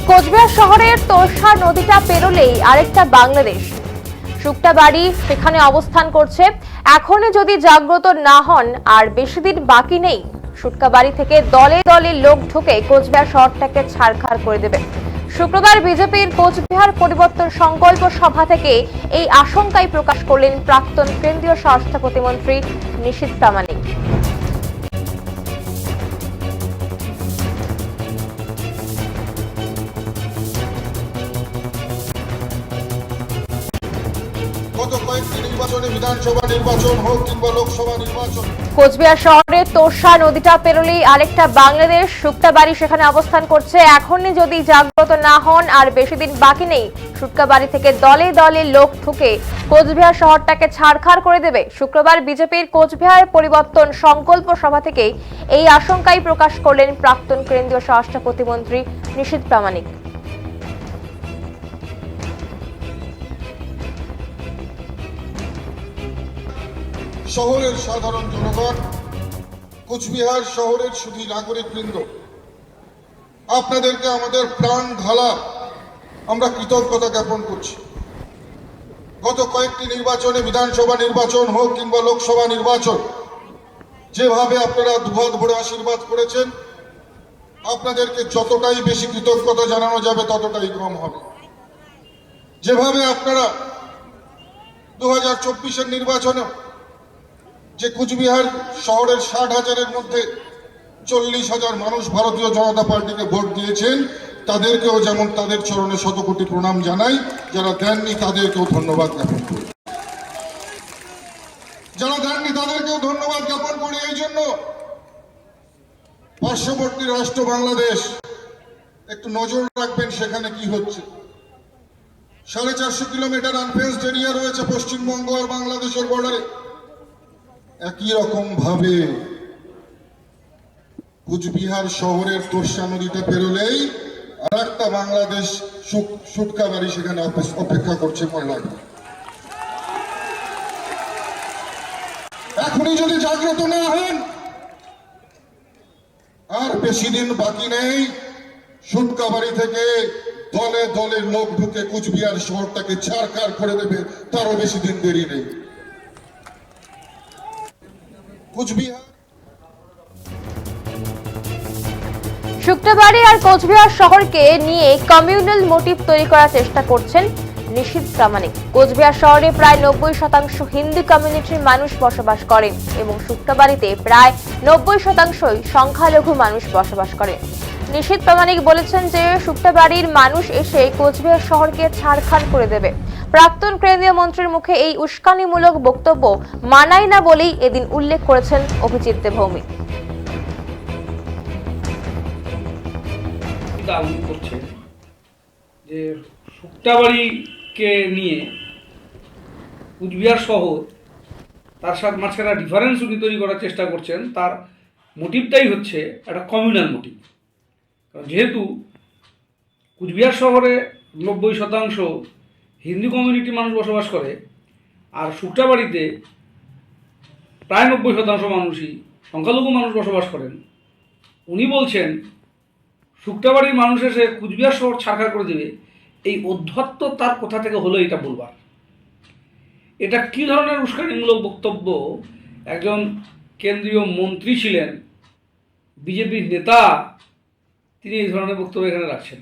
কোচবিহার শহরের তোরসা নদীটা পেরোলেই আরেকটা বাংলাদেশ। শুক্তাবাড়ি সেখানে অবস্থান করছে। এখনই যদি জাগ্রত না হন আর বেশি দিন বাকি নেই, শুক্তাবাড়ি থেকে দলে দলে লোক ঢুকে কোচবিহার শহরটাকে ছারখার করে দেবে। শুক্রবার বিজেপির কোচবিহার পরিবর্তন সংকল্প সভা থেকে এই আশঙ্কাই প্রকাশ করলেন প্রাক্তন কেন্দ্রীয় স্বরাষ্ট্র প্রতিমন্ত্রী নিশীথ প্রামাণিক। কোচবিহার শহরের তোরসা নদীটা পেরোলেই আরেকটা বাংলাদেশ। শুক্তাবাড়ি সেখানে অবস্থান করছে। এখনই যদি জাগ্রত না হন আর বেশি দিন বাকি নেই, শুক্তাবাড়ি থেকে দলে দলে লোক ঢুকে কোচবিহার শহরটাকে ছারখার করে দেবে। শুক্রবার বিজেপির কোচবিহার পরিবর্তন সংকল্প সভা থেকে এই আশঙ্কাই প্রকাশ করলেন প্রাক্তন কেন্দ্রীয় স্বরাষ্ট্র প্রতিমন্ত্রী নিশীথ প্রামাণিক। শহরের সাধারণ জনগণ, কোচবিহার শহরের শুধু নাগরিকবৃন্দ, আপনাদেরকে আমাদের প্রাণ ঢালা আমরা কৃতজ্ঞতা জ্ঞাপন করছি। গত কয়েকটি নির্বাচনে, বিধানসভা নির্বাচন হোক কিংবা লোকসভা নির্বাচন, যেভাবে আপনারা দুহাত ভরে আশীর্বাদ করেছেন, আপনাদেরকে যতটাই বেশি কৃতজ্ঞতা জানানো যাবে ততটাই কম হবে। যেভাবে আপনারা 2024-এর নির্বাচনে যে কুচবিহার শহরের 60,000-এর মধ্যে 40,000 মানুষ ভারতীয় জনতা পার্টিকে ভোট দিয়েছেন, তাদেরকেও যেমন তাদের চরণে শতকোটি প্রণাম জানাই। যারা দেননি তাদেরকেও ধন্যবাদ জ্ঞাপন করি। যারা দেননি তাদেরকেও ধন্যবাদ জ্ঞাপন করি। এই জন্য পার্শ্ববর্তী রাষ্ট্র বাংলাদেশ, একটু নজর রাখবেন সেখানে কি হচ্ছে। 450 কিলোমিটার আনফেন্সড এরিয়া রয়েছে পশ্চিমবঙ্গ আর বাংলাদেশের বর্ডারে। একই রকম ভাবে কুচবিহার শহরের তোরসা নদীতে পেরোলেই আর একটা বাংলাদেশ শুক্তাবাড়ি সেখানে অপেক্ষা করছে মনে লাগে। এখনই যদি জাগ্রত না হন আর বেশি দিন বাকি নেই, শুক্তাবাড়ি থেকে দলে দলে লোক ঢুকে কুচবিহার শহরটাকে ছারখার করে দেবে। তারও বেশি দিন দেরি নেই। শুক্তাবাড়ি আর কোচবিহার শহরকে নিয়ে কমিউনাল মোটিভ তৈরি করার চেষ্টা করছেন নিশীথ প্রামাণিক। কোচবিহার শহরে প্রায় 90% হিন্দু কমিউনিটির মানুষ বসবাস করেন এবং শুক্তাবাড়িতে প্রায় 90%ই সংখ্যালঘু মানুষ বসবাস করেন। নিশীথ প্রামাণিক বলেছেন যে শুক্তাবাড়ির মানুষ এসে কোচবিহার শহরকে ছারখার করে দেবে। প্রাক্তন কেন্দ্রীয় মন্ত্রীর মুখে এই উস্কানিমূলক বক্তব্য মানায় না বলেই এদিন উল্লেখ করেছেন অভিজিৎ দেবভৌমিক। করছে যে শুক্তাবাড়িকে নিয়ে কুচবিহার শহর তার সাথে মাঝখানে ডিফারেন্স উনি তৈরি করার চেষ্টা করছেন। তার মোটিভটাই হচ্ছে একটা কমিউনাল মোটিভ। কারণ যেহেতু কুচবিহার শহরে 90% হিন্দু কমিউনিটি মানুষ বসবাস করে আর শুক্তাবাড়িতে প্রায় 90% মানুষই সংখ্যালঘু মানুষ বসবাস করেন, উনি বলছেন শুক্তাবাড়ির মানুষ এসে কুচবিহার শহর ছারখার করে দেবে। এই অধ্যত্ত তার কোথা থেকে হলো এটা বলবার। এটা কী ধরনের উস্কানিমূলক বক্তব্য? একজন কেন্দ্রীয় মন্ত্রী ছিলেন, বিজেপির নেতা, তিনি এই ধরনের বক্তব্য এখানে রাখছেন।